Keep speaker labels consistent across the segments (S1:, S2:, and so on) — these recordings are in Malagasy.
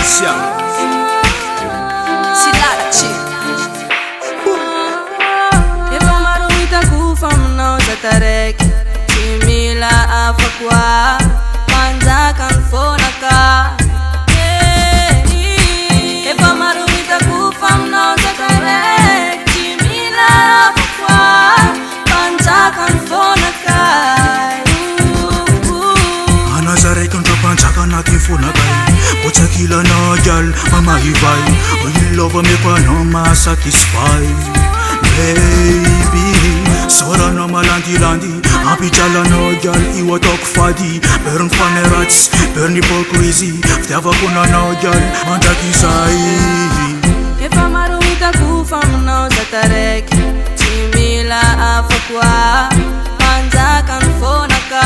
S1: Asia
S2: Silachi Efa maro hitakufa aminao zataraiky Tsy mila hafa koa Manjaka ny fonaka Efa maro hitakufa aminao zataraiky Tsy mila hafa koa Manjaka ny fonaka
S1: Anazaraiky andrapanjaka anaty fonakay Botsakilana gyal mamahivay Ilova mekwanao masatisfy Baby Soranao malandilandy Ampijalanao gyal io ataoko fady Bery ny faneratsy, bery ny hypocrisie Fitiavako nanao gyal mandraky izay
S2: Efa maro hitakufa aminao zataraiky Tsy mila hafa koa Manjaka ny fonaka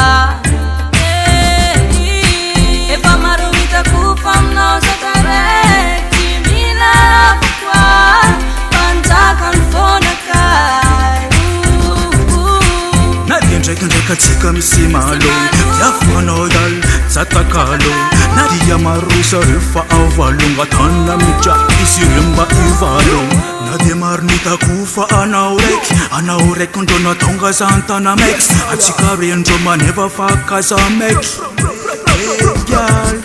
S2: Efa maro hitakufa aminao zataraiky Tsy mila hafa koa Manjaka ny fonaka
S1: Na dia ndraikandraika tsika misy malo Fiafanao gyal zatakalo Na dia maro zareo fa avalonga Tana midra izy ireo mba ivalo Na dia maro nitakufa anao raiky ndro natonga zantana mex Atsika rendro manefa fakaza mex gyal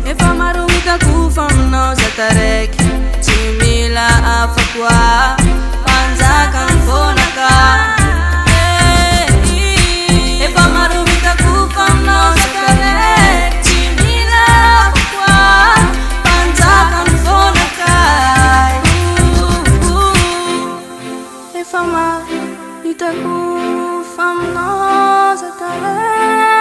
S2: Efa maro hitakufa aminao zataraiky Tsy mila hafa koa Manjaka ny fonaka Efa maro hitakufa aminao zataraiky Tsy mila hafa koa Manjaka ny fonaka Efa maro hitakufa aminao zataraiky